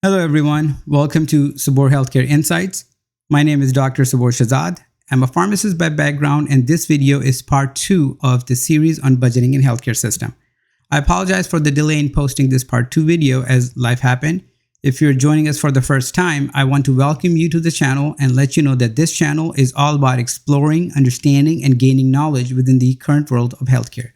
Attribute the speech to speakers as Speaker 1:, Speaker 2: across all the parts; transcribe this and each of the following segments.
Speaker 1: Hello, everyone. Welcome to Saboor Healthcare Insights. My name is Dr. Saboor Shahzad. I'm a pharmacist by background, and this video is part 2 of the series on budgeting in healthcare system. I apologize for the delay in posting this part 2 video as life happened. If you're joining us for the first time, I want to welcome you to the channel and let you know that this channel is all about exploring, understanding, and gaining knowledge within the current world of healthcare.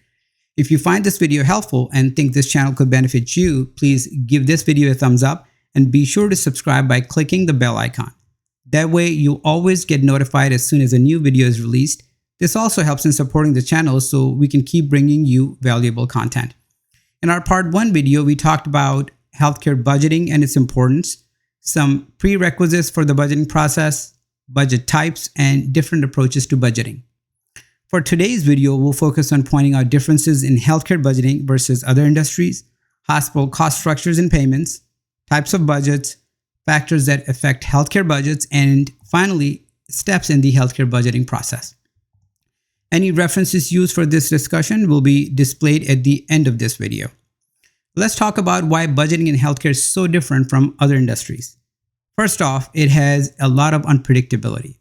Speaker 1: If you find this video helpful and think this channel could benefit you, please give this video a thumbs up and be sure to subscribe by clicking the bell icon. That way, you'll always get notified as soon as a new video is released. This also helps in supporting the channel so we can keep bringing you valuable content. In our part 1 video, we talked about healthcare budgeting and its importance, some prerequisites for the budgeting process, budget types, and different approaches to budgeting. For today's video, we'll focus on pointing out differences in healthcare budgeting versus other industries, hospital cost structures and payments, types of budgets, factors that affect healthcare budgets, and finally, steps in the healthcare budgeting process. Any references used for this discussion will be displayed at the end of this video. Let's talk about why budgeting in healthcare is so different from other industries. First off, it has a lot of unpredictability.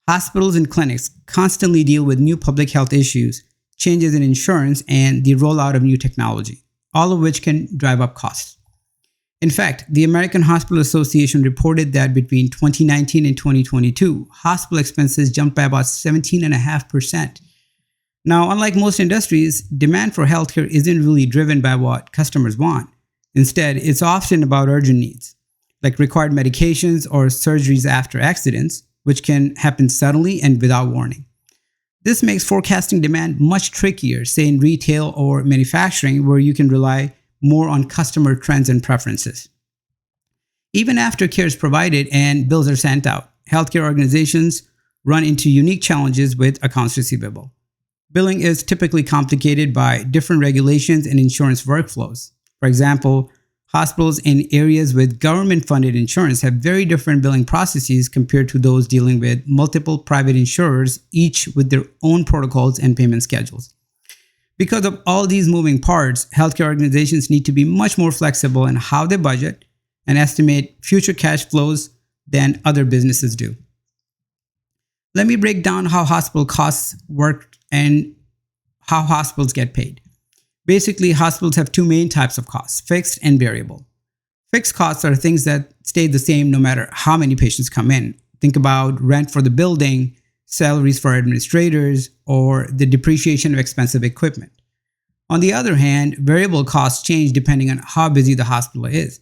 Speaker 1: Hospitals and clinics constantly deal with new public health issues, changes in insurance, and the rollout of new technology, all of which can drive up costs. In fact, the American Hospital Association reported that between 2019 and 2022, hospital expenses jumped by about 17.5%. Now, unlike most industries, demand for healthcare isn't really driven by what customers want. Instead, it's often about urgent needs, like required medications or surgeries after accidents, which can happen suddenly and without warning. This makes forecasting demand much trickier, say in retail or manufacturing, where you can rely more on customer trends and preferences. Even after care is provided and bills are sent out, healthcare organizations run into unique challenges with accounts receivable. Billing is typically complicated by different regulations and insurance workflows. For example, hospitals in areas with government-funded insurance have very different billing processes compared to those dealing with multiple private insurers, each with their own protocols and payment schedules. Because of all these moving parts, healthcare organizations need to be much more flexible in how they budget and estimate future cash flows than other businesses do. Let me break down how hospital costs work and how hospitals get paid. Basically, hospitals have two main types of costs, fixed and variable. Fixed costs are things that stay the same no matter how many patients come in. Think about rent for the building, salaries for administrators, or the depreciation of expensive equipment. On the other hand, variable costs change depending on how busy the hospital is.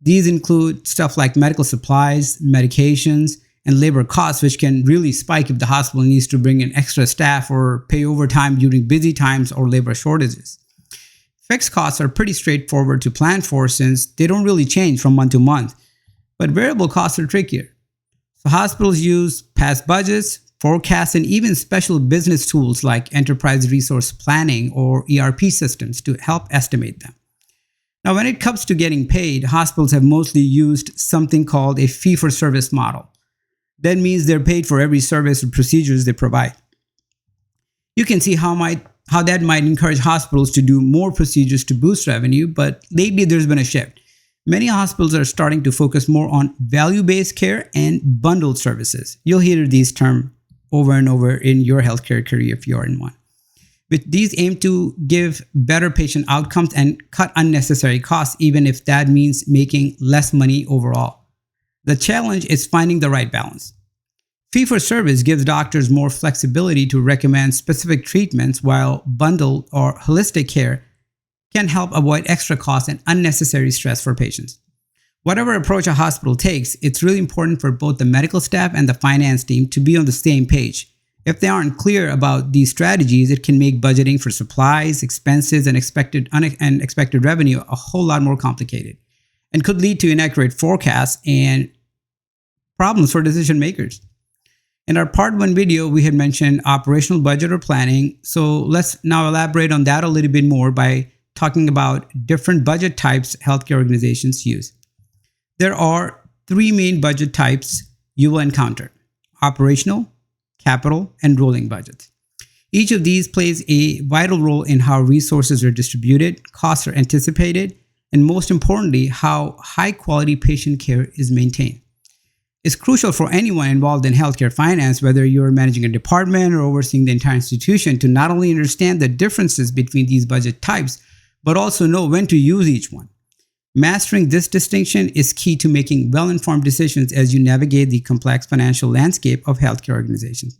Speaker 1: These include stuff like medical supplies, medications, and labor costs, which can really spike if the hospital needs to bring in extra staff or pay overtime during busy times or labor shortages. Fixed costs are pretty straightforward to plan for since they don't really change from month to month, but variable costs are trickier. So hospitals use past budgets, forecasts, and even special business tools like enterprise resource planning or ERP systems to help estimate them. Now, when it comes to getting paid, hospitals have mostly used something called a fee-for-service model. That means they're paid for every service or procedures they provide. You can see how that might encourage hospitals to do more procedures to boost revenue, but lately there's been a shift. Many hospitals are starting to focus more on value-based care and bundled services. You'll hear these terms over and over in your healthcare career if you're in one. With these aim to give better patient outcomes and cut unnecessary costs, even if that means making less money overall. The challenge is finding the right balance. Fee-for-service gives doctors more flexibility to recommend specific treatments, while bundled or holistic care can help avoid extra costs and unnecessary stress for patients. Whatever approach a hospital takes, it's really important for both the medical staff and the finance team to be on the same page. If they aren't clear about these strategies, it can make budgeting for supplies, expenses, and unexpected revenue a whole lot more complicated, and could lead to inaccurate forecasts and problems for decision makers. In our part 1 video, we had mentioned operational budget or planning, so let's now elaborate on that a little bit more by talking about different budget types healthcare organizations use. There are 3 main budget types you will encounter: operational, capital, and rolling budgets. Each of these plays a vital role in how resources are distributed, costs are anticipated, and most importantly, how high-quality patient care is maintained. It's crucial for anyone involved in healthcare finance, whether you're managing a department or overseeing the entire institution, to not only understand the differences between these budget types, but also know when to use each one. Mastering this distinction is key to making well-informed decisions as you navigate the complex financial landscape of healthcare organizations.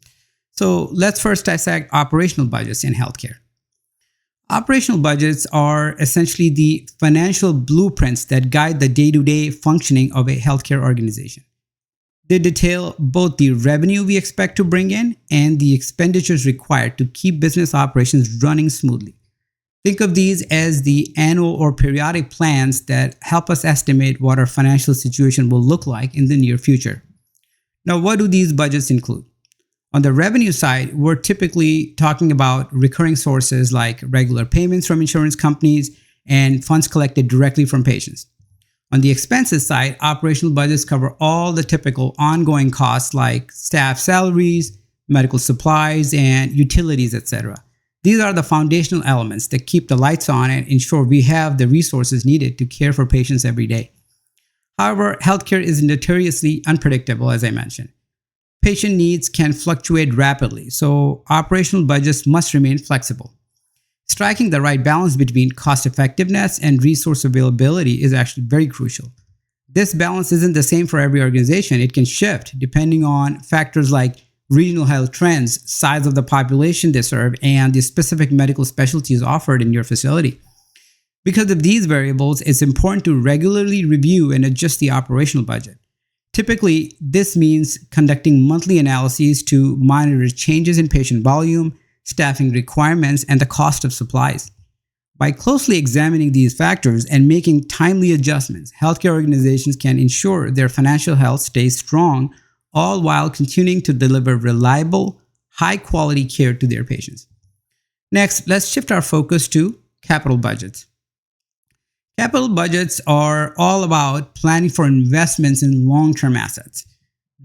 Speaker 1: So let's first dissect operational budgets in healthcare. Operational budgets are essentially the financial blueprints that guide the day-to-day functioning of a healthcare organization. They detail both the revenue we expect to bring in and the expenditures required to keep business operations running smoothly. Think of these as the annual or periodic plans that help us estimate what our financial situation will look like in the near future. Now, what do these budgets include? On the revenue side, we're typically talking about recurring sources like regular payments from insurance companies and funds collected directly from patients. On the expenses side, operational budgets cover all the typical ongoing costs like staff salaries, medical supplies, and utilities, etc. These are the foundational elements that keep the lights on and ensure we have the resources needed to care for patients every day. However, healthcare is notoriously unpredictable, as I mentioned. Patient needs can fluctuate rapidly, so operational budgets must remain flexible. Striking the right balance between cost effectiveness and resource availability is actually very crucial. This balance isn't the same for every organization. It can shift depending on factors like regional health trends, size of the population they serve, and the specific medical specialties offered in your facility. Because of these variables, it's important to regularly review and adjust the operational budget. Typically, this means conducting monthly analyses to monitor changes in patient volume, staffing requirements, and the cost of supplies. By closely examining these factors and making timely adjustments, healthcare organizations can ensure their financial health stays strong, all while continuing to deliver reliable, high-quality care to their patients. Next, let's shift our focus to capital budgets. Capital budgets are all about planning for investments in long-term assets.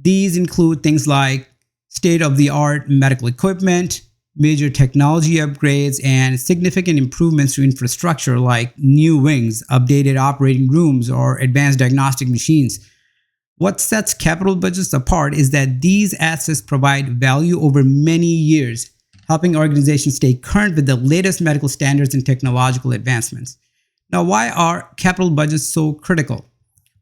Speaker 1: These include things like state-of-the-art medical equipment, major technology upgrades, and significant improvements to infrastructure like new wings, updated operating rooms, or advanced diagnostic machines. What sets capital budgets apart is that these assets provide value over many years, helping organizations stay current with the latest medical standards and technological advancements. Now, why are capital budgets so critical?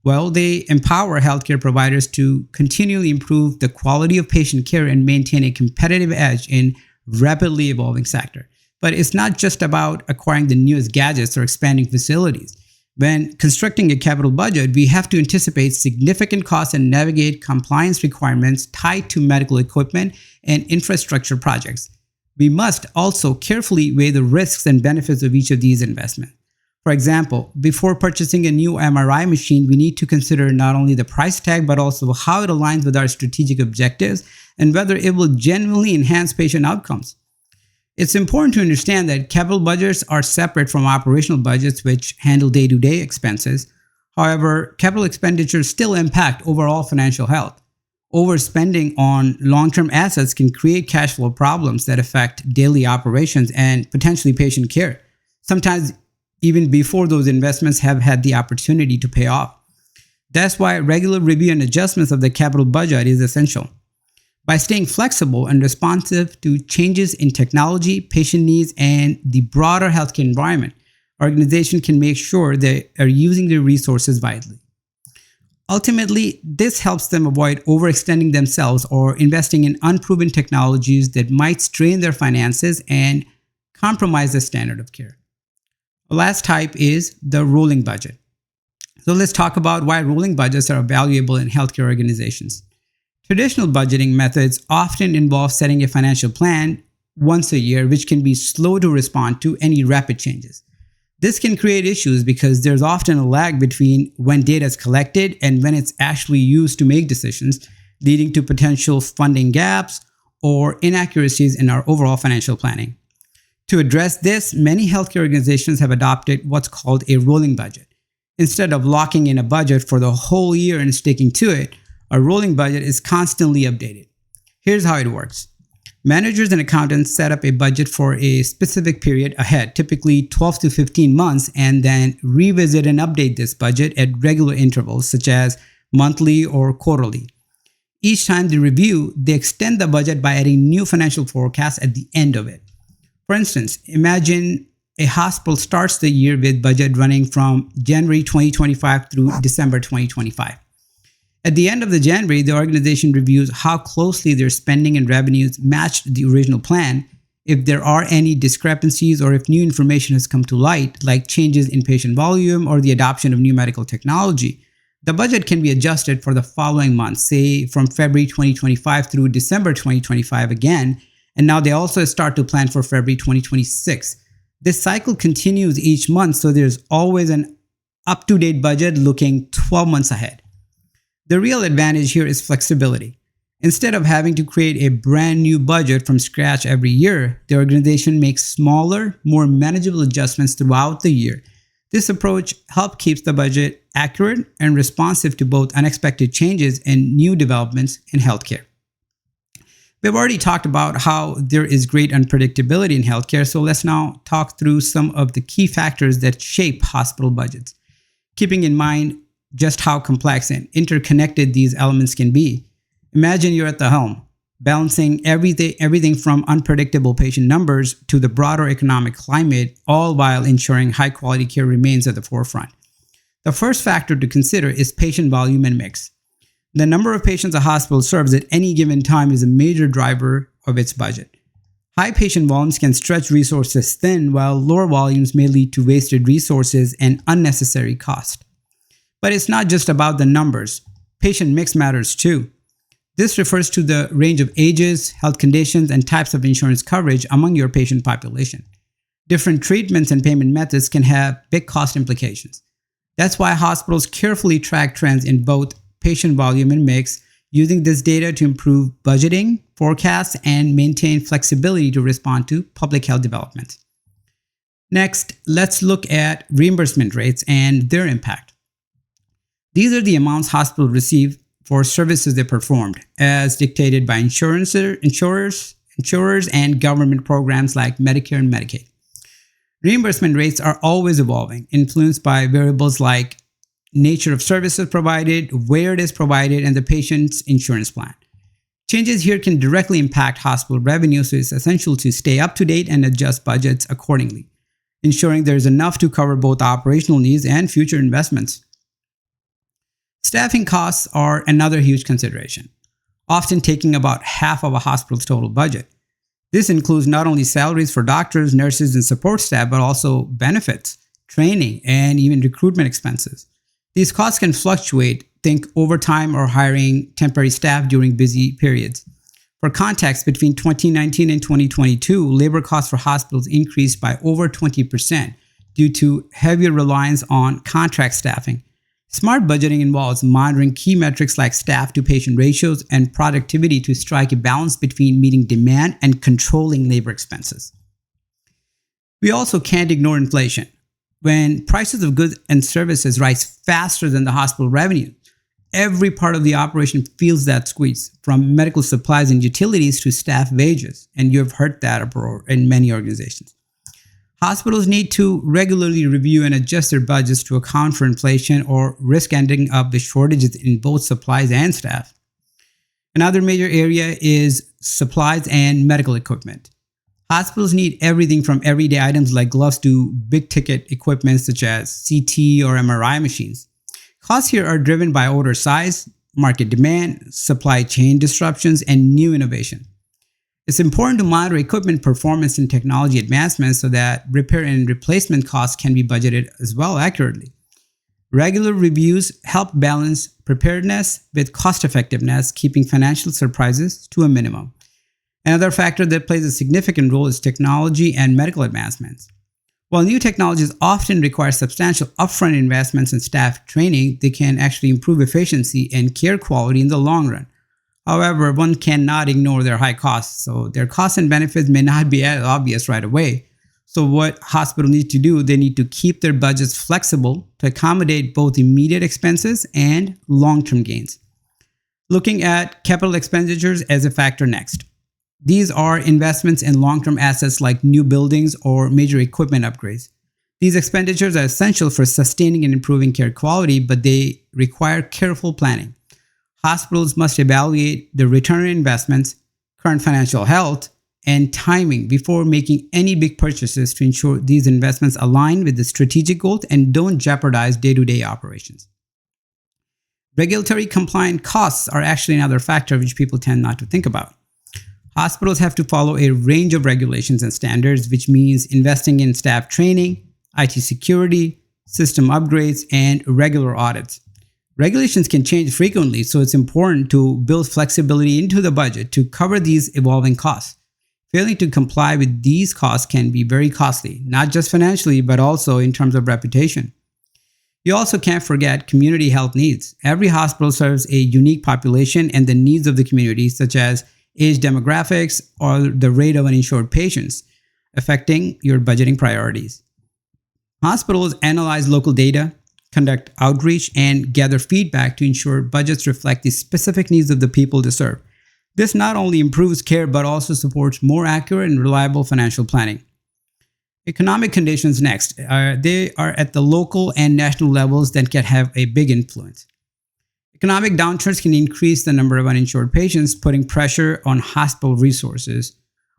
Speaker 1: Well, they empower healthcare providers to continually improve the quality of patient care and maintain a competitive edge in rapidly evolving sector. But it's not just about acquiring the newest gadgets or expanding facilities. When constructing a capital budget, we have to anticipate significant costs and navigate compliance requirements tied to medical equipment and infrastructure projects. We must also carefully weigh the risks and benefits of each of these investments. For example, before purchasing a new MRI machine, we need to consider not only the price tag, but also how it aligns with our strategic objectives and whether it will genuinely enhance patient outcomes. It's important to understand that capital budgets are separate from operational budgets, which handle day-to-day expenses. However, capital expenditures still impact overall financial health. Overspending on long-term assets can create cash flow problems that affect daily operations and potentially patient care, sometimes even before those investments have had the opportunity to pay off. That's why regular review and adjustments of the capital budget is essential. By staying flexible and responsive to changes in technology, patient needs, and the broader healthcare environment, organizations can make sure they are using their resources wisely. Ultimately, this helps them avoid overextending themselves or investing in unproven technologies that might strain their finances and compromise the standard of care. The last type is the rolling budget. So let's talk about why rolling budgets are valuable in healthcare organizations. Traditional budgeting methods often involve setting a financial plan once a year, which can be slow to respond to any rapid changes. This can create issues because there's often a lag between when data is collected and when it's actually used to make decisions, leading to potential funding gaps or inaccuracies in our overall financial planning. To address this, many healthcare organizations have adopted what's called a rolling budget. Instead of locking in a budget for the whole year and sticking to it, a rolling budget is constantly updated. Here's how it works. Managers and accountants set up a budget for a specific period ahead, typically 12 to 15 months, and then revisit and update this budget at regular intervals, such as monthly or quarterly. Each time they review, they extend the budget by adding new financial forecasts at the end of it. For instance, imagine a hospital starts the year with budget running from January 2025 through December 2025. At the end of the January, the organization reviews how closely their spending and revenues matched the original plan, if there are any discrepancies or if new information has come to light, like changes in patient volume or the adoption of new medical technology. The budget can be adjusted for the following month, say from February 2025 through December 2025 again, and now they also start to plan for February 2026. This cycle continues each month, so there's always an up-to-date budget looking 12 months ahead. The real advantage here is flexibility. Instead of having to create a brand new budget from scratch every year, the organization makes smaller, more manageable adjustments throughout the year. This approach helps keep the budget accurate and responsive to both unexpected changes and new developments in healthcare. We've already talked about how there is great unpredictability in healthcare, so let's now talk through some of the key factors that shape hospital budgets. Keeping in mind just how complex and interconnected these elements can be. Imagine you're at the helm, balancing everything from unpredictable patient numbers to the broader economic climate, all while ensuring high-quality care remains at the forefront. The first factor to consider is patient volume and mix. The number of patients a hospital serves at any given time is a major driver of its budget. High patient volumes can stretch resources thin, while lower volumes may lead to wasted resources and unnecessary cost. But it's not just about the numbers. Patient mix matters too. This refers to the range of ages, health conditions, and types of insurance coverage among your patient population. Different treatments and payment methods can have big cost implications. That's why hospitals carefully track trends in both patient volume and mix, using this data to improve budgeting, forecasts, and maintain flexibility to respond to public health developments. Next, let's look at reimbursement rates and their impact. These are the amounts hospitals receive for services they performed, as dictated by insurers, and government programs like Medicare and Medicaid. Reimbursement rates are always evolving, influenced by variables like nature of services provided, where it is provided, and the patient's insurance plan. Changes here can directly impact hospital revenue, so it's essential to stay up to date and adjust budgets accordingly, ensuring there's enough to cover both operational needs and future investments. Staffing costs are another huge consideration, often taking about half of a hospital's total budget. This includes not only salaries for doctors, nurses, and support staff, but also benefits, training, and even recruitment expenses. These costs can fluctuate, think overtime or hiring temporary staff during busy periods. For context, between 2019 and 2022, labor costs for hospitals increased by over 20% due to heavier reliance on contract staffing. Smart budgeting involves monitoring key metrics like staff to patient ratios and productivity to strike a balance between meeting demand and controlling labor expenses. We also can't ignore inflation. When prices of goods and services rise faster than the hospital revenue, every part of the operation feels that squeeze, from medical supplies and utilities to staff wages, and you've heard that abroad in many organizations. Hospitals need to regularly review and adjust their budgets to account for inflation or risk ending up with shortages in both supplies and staff. Another major area is supplies and medical equipment. Hospitals need everything from everyday items like gloves to big-ticket equipment such as CT or MRI machines. Costs here are driven by order size, market demand, supply chain disruptions, and new innovation. It's important to monitor equipment performance and technology advancements so that repair and replacement costs can be budgeted as well accurately. Regular reviews help balance preparedness with cost-effectiveness, keeping financial surprises to a minimum. Another factor that plays a significant role is technology and medical advancements. While new technologies often require substantial upfront investments in staff training, they can actually improve efficiency and care quality in the long run. However, one cannot ignore their high costs, so their costs and benefits may not be as obvious right away. So what hospitals need to do, they need to keep their budgets flexible to accommodate both immediate expenses and long-term gains. Looking at capital expenditures as a factor next. These are investments in long-term assets like new buildings or major equipment upgrades. These expenditures are essential for sustaining and improving care quality, but they require careful planning. Hospitals must evaluate the return on investments, current financial health, and timing before making any big purchases to ensure these investments align with the strategic goals and don't jeopardize day-to-day operations. Regulatory compliant costs are actually another factor which people tend not to think about. Hospitals have to follow a range of regulations and standards, which means investing in staff training, IT security, system upgrades, and regular audits. Regulations can change frequently, so it's important to build flexibility into the budget to cover these evolving costs. Failing to comply with these costs can be very costly, not just financially, but also in terms of reputation. You also can't forget community health needs. Every hospital serves a unique population, and the needs of the community, such as age demographics or the rate of uninsured patients, affecting your budgeting priorities. Hospitals analyze local data, conduct outreach, and gather feedback to ensure budgets reflect the specific needs of the people they serve. This not only improves care but also supports more accurate and reliable financial planning. Economic conditions next. They are at the local and national levels that can have a big influence. Economic downturns can increase the number of uninsured patients, putting pressure on hospital resources.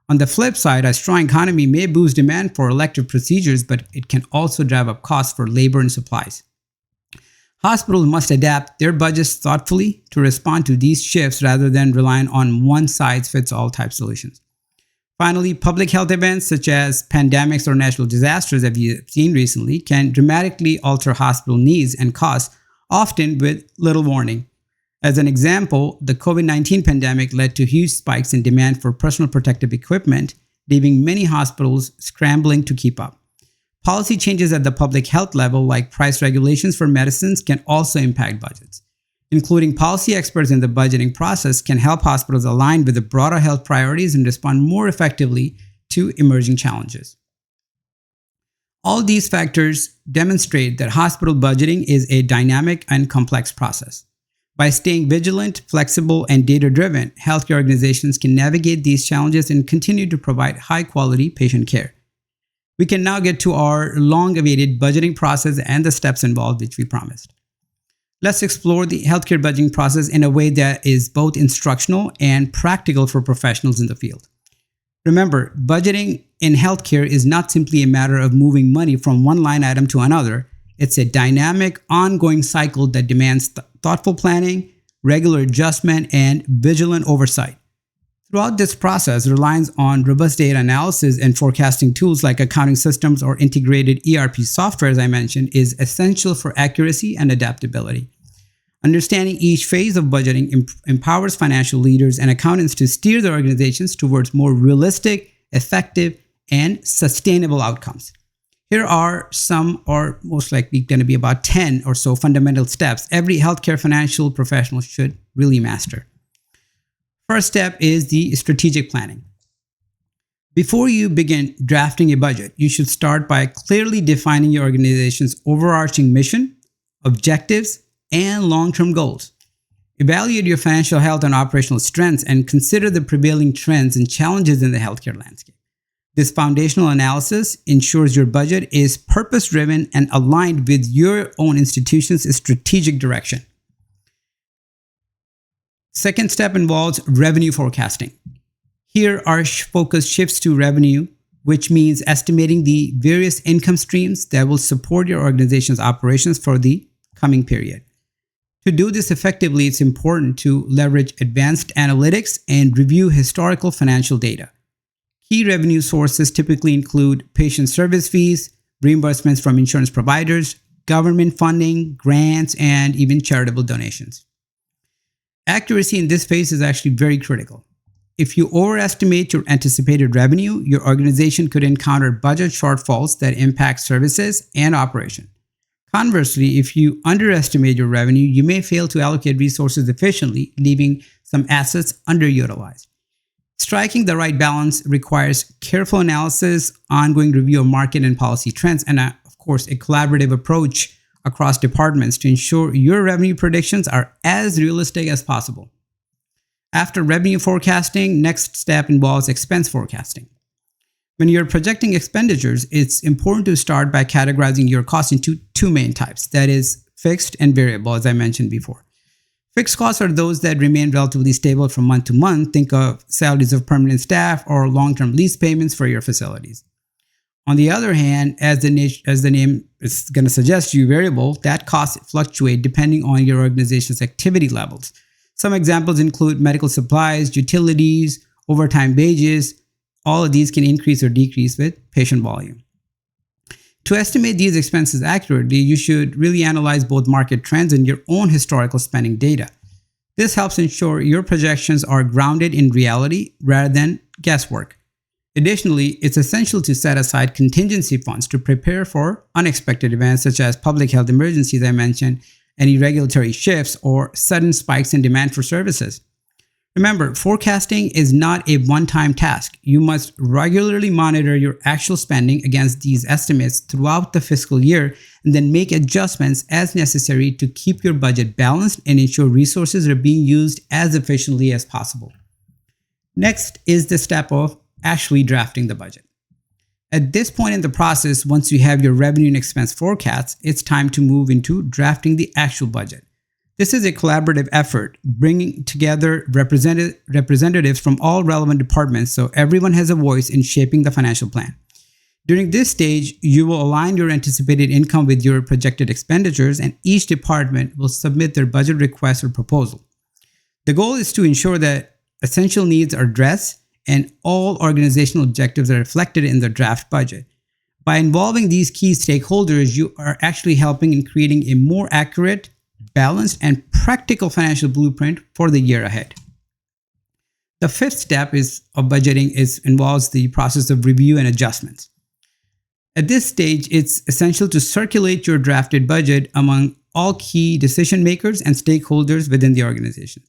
Speaker 1: On the flip side, a strong economy may boost demand for elective procedures, but it can also drive up costs for labor and supplies. Hospitals must adapt their budgets thoughtfully to respond to these shifts rather than relying on one-size-fits-all type solutions. Finally, public health events such as pandemics or natural disasters that we have seen recently can dramatically alter hospital needs and costs, often with little warning. As an example, the COVID-19 pandemic led to huge spikes in demand for personal protective equipment, leaving many hospitals scrambling to keep up. Policy changes at the public health level, like price regulations for medicines, can also impact budgets. Including policy experts in the budgeting process can help hospitals align with the broader health priorities and respond more effectively to emerging challenges. All these factors demonstrate that hospital budgeting is a dynamic and complex process. By staying vigilant, flexible, and data-driven, healthcare organizations can navigate these challenges and continue to provide high-quality patient care. We can now get to our long-awaited budgeting process and the steps involved, which we promised. Let's explore the healthcare budgeting process in a way that is both instructional and practical for professionals in the field. Remember, budgeting in healthcare is not simply a matter of moving money from one line item to another. It's a dynamic, ongoing cycle that demands thoughtful planning, regular adjustment, and vigilant oversight. Throughout this process, reliance on robust data analysis and forecasting tools like accounting systems or integrated ERP software, as I mentioned, is essential for accuracy and adaptability. Understanding each phase of budgeting empowers financial leaders and accountants to steer their organizations towards more realistic, effective, and sustainable outcomes. Here are some, or most likely going to be about 10 or so fundamental steps every healthcare financial professional should really master. First step is the strategic planning. Before you begin drafting a budget, you should start by clearly defining your organization's overarching mission, objectives, and long-term goals. Evaluate your financial health and operational strengths and consider the prevailing trends and challenges in the healthcare landscape. This foundational analysis ensures your budget is purpose-driven and aligned with your own institution's strategic direction. Second step involves revenue forecasting. Here, our focus shifts to revenue, which means estimating the various income streams that will support your organization's operations for the coming period. To do this effectively, it's important to leverage advanced analytics and review historical financial data. Key revenue sources typically include patient service fees, reimbursements from insurance providers, government funding, grants, and even charitable donations. Accuracy in this phase is actually very critical. If you overestimate your anticipated revenue, your organization could encounter budget shortfalls that impact services and operation. Conversely, if you underestimate your revenue, you may fail to allocate resources efficiently, leaving some assets underutilized. Striking the right balance requires careful analysis, ongoing review of market and policy trends, and of course, a collaborative approach across departments to ensure your revenue predictions are as realistic as possible. After revenue forecasting, next step involves expense forecasting. When you're projecting expenditures, it's important to start by categorizing your costs into two main types, that is, fixed and variable, as I mentioned before. Fixed costs are those that remain relatively stable from month to month. Think of salaries of permanent staff or long-term lease payments for your facilities. On the other hand, as the name is going to suggest you, variable, that costs fluctuate depending on your organization's activity levels. Some examples include medical supplies, utilities, overtime wages. All of these can increase or decrease with patient volume. To estimate these expenses accurately, you should really analyze both market trends and your own historical spending data. This helps ensure your projections are grounded in reality rather than guesswork. Additionally, it's essential to set aside contingency funds to prepare for unexpected events such as public health emergencies I mentioned, any regulatory shifts, or sudden spikes in demand for services. Remember, forecasting is not a one-time task. You must regularly monitor your actual spending against these estimates throughout the fiscal year and then make adjustments as necessary to keep your budget balanced and ensure resources are being used as efficiently as possible. Next is the step of actually drafting the budget. At this point in the process, once you have your revenue and expense forecasts, it's time to move into drafting the actual budget. This is a collaborative effort, bringing together representatives from all relevant departments so everyone has a voice in shaping the financial plan. During this stage, you will align your anticipated income with your projected expenditures, and each department will submit their budget request or proposal. The goal is to ensure that essential needs are addressed and all organizational objectives are reflected in the draft budget. By involving these key stakeholders, you are actually helping in creating a more accurate, balanced, and practical financial blueprint for the year ahead. The fifth step of budgeting involves the process of review and adjustments. At this stage, it's essential to circulate your drafted budget among all key decision makers and stakeholders within the organization.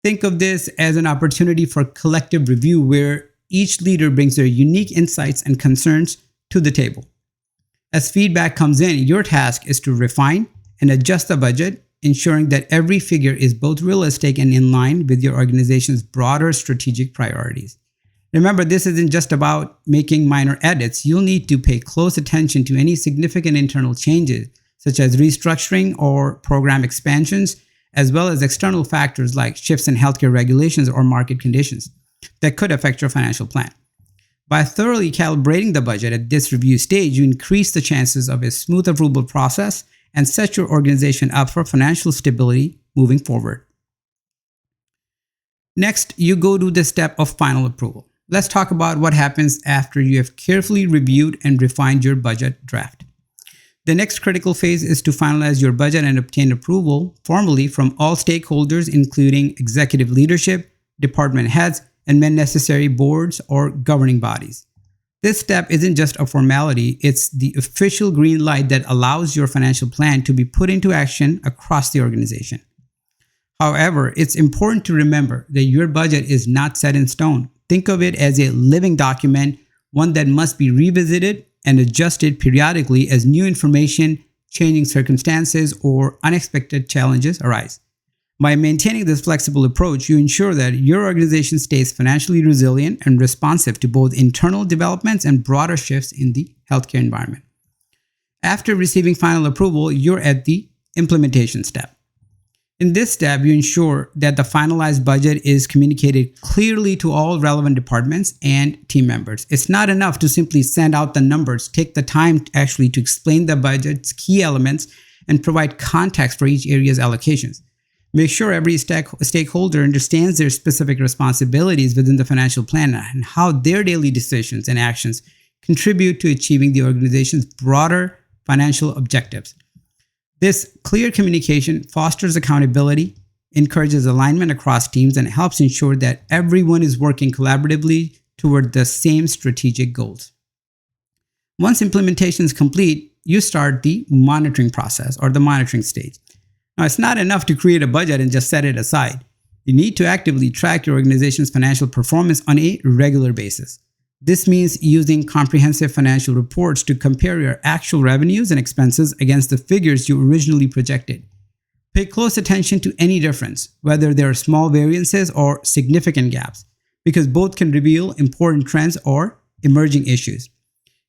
Speaker 1: Think of this as an opportunity for collective review where each leader brings their unique insights and concerns to the table. As feedback comes in, your task is to refine and adjust the budget, ensuring that every figure is both realistic and in line with your organization's broader strategic priorities. Remember, this isn't just about making minor edits. You'll need to pay close attention to any significant internal changes, such as restructuring or program expansions, as well as external factors like shifts in healthcare regulations or market conditions that could affect your financial plan. By thoroughly calibrating the budget at this review stage, you increase the chances of a smooth approval process and set your organization up for financial stability moving forward. Next, you go to the step of final approval. Let's talk about what happens after you have carefully reviewed and refined your budget draft. The next critical phase is to finalize your budget and obtain approval formally from all stakeholders, including executive leadership, department heads, and when necessary, boards or governing bodies. This step isn't just a formality, it's the official green light that allows your financial plan to be put into action across the organization. However, it's important to remember that your budget is not set in stone. Think of it as a living document, one that must be revisited and adjusted periodically as new information, changing circumstances, or unexpected challenges arise. By maintaining this flexible approach, you ensure that your organization stays financially resilient and responsive to both internal developments and broader shifts in the healthcare environment. After receiving final approval, you're at the implementation step. In this step, you ensure that the finalized budget is communicated clearly to all relevant departments and team members. It's not enough to simply send out the numbers. Take the time to explain the budget's key elements and provide context for each area's allocations. Make sure every stakeholder understands their specific responsibilities within the financial plan and how their daily decisions and actions contribute to achieving the organization's broader financial objectives. This clear communication fosters accountability, encourages alignment across teams, and helps ensure that everyone is working collaboratively toward the same strategic goals. Once implementation is complete, you start the monitoring process or the monitoring stage. Now, it's not enough to create a budget and just set it aside. You need to actively track your organization's financial performance on a regular basis. This means using comprehensive financial reports to compare your actual revenues and expenses against the figures you originally projected. Pay close attention to any difference, whether there are small variances or significant gaps, because both can reveal important trends or emerging issues.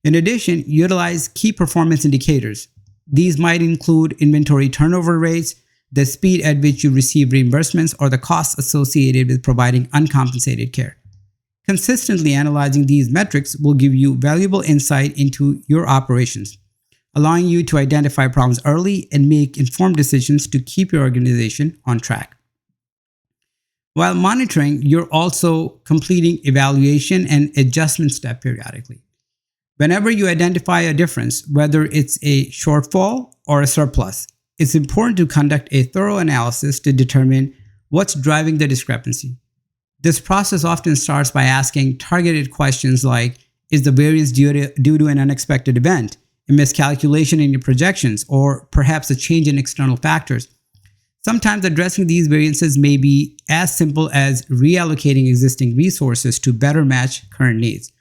Speaker 1: In addition, utilize key performance indicators. These might include inventory turnover rates, the speed at which you receive reimbursements, or the costs associated with providing uncompensated care. Consistently analyzing these metrics will give you valuable insight into your operations, allowing you to identify problems early and make informed decisions to keep your organization on track. While monitoring, you're also completing evaluation and adjustment steps periodically. Whenever you identify a difference, whether it's a shortfall or a surplus, it's important to conduct a thorough analysis to determine what's driving the discrepancy. This process often starts by asking targeted questions like, is the variance due to an unexpected event, a miscalculation in your projections, or perhaps a change in external factors? Sometimes addressing these variances may be as simple as reallocating existing resources to better match current needs.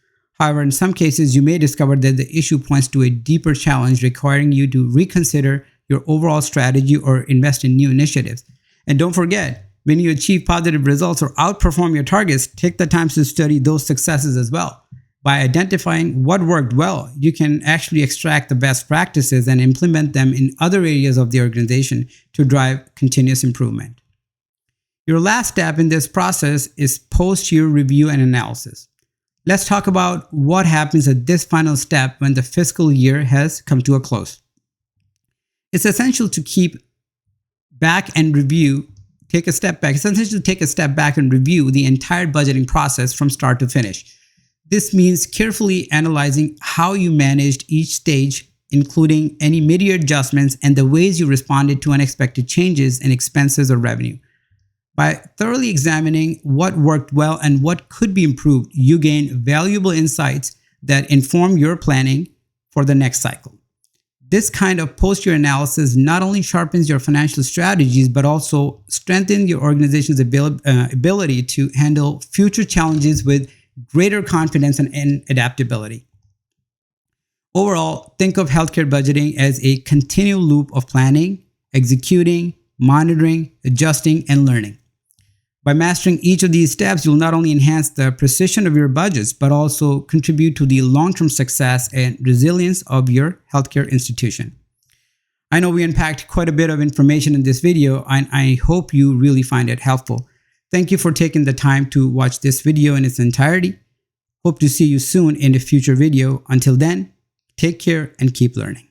Speaker 1: However, in some cases, you may discover that the issue points to a deeper challenge requiring you to reconsider your overall strategy or invest in new initiatives. And don't forget, when you achieve positive results or outperform your targets, take the time to study those successes as well. By identifying what worked well, you can actually extract the best practices and implement them in other areas of the organization to drive continuous improvement. Your last step in this process is post-year review and analysis. Let's talk about what happens at this final step when the fiscal year has come to a close. It's essential to take a step back. It's essential to take a step back and review the entire budgeting process from start to finish. This means carefully analyzing how you managed each stage, including any mid-year adjustments and the ways you responded to unexpected changes in expenses or revenue. By thoroughly examining what worked well and what could be improved, you gain valuable insights that inform your planning for the next cycle. This kind of post-year analysis not only sharpens your financial strategies, but also strengthens your organization's ability to handle future challenges with greater confidence and adaptability. Overall, think of healthcare budgeting as a continual loop of planning, executing, monitoring, adjusting, and learning. By mastering each of these steps, you'll not only enhance the precision of your budgets, but also contribute to the long-term success and resilience of your healthcare institution. I know we unpacked quite a bit of information in this video, and I hope you really find it helpful. Thank you for taking the time to watch this video in its entirety. Hope to see you soon in a future video. Until then, take care and keep learning.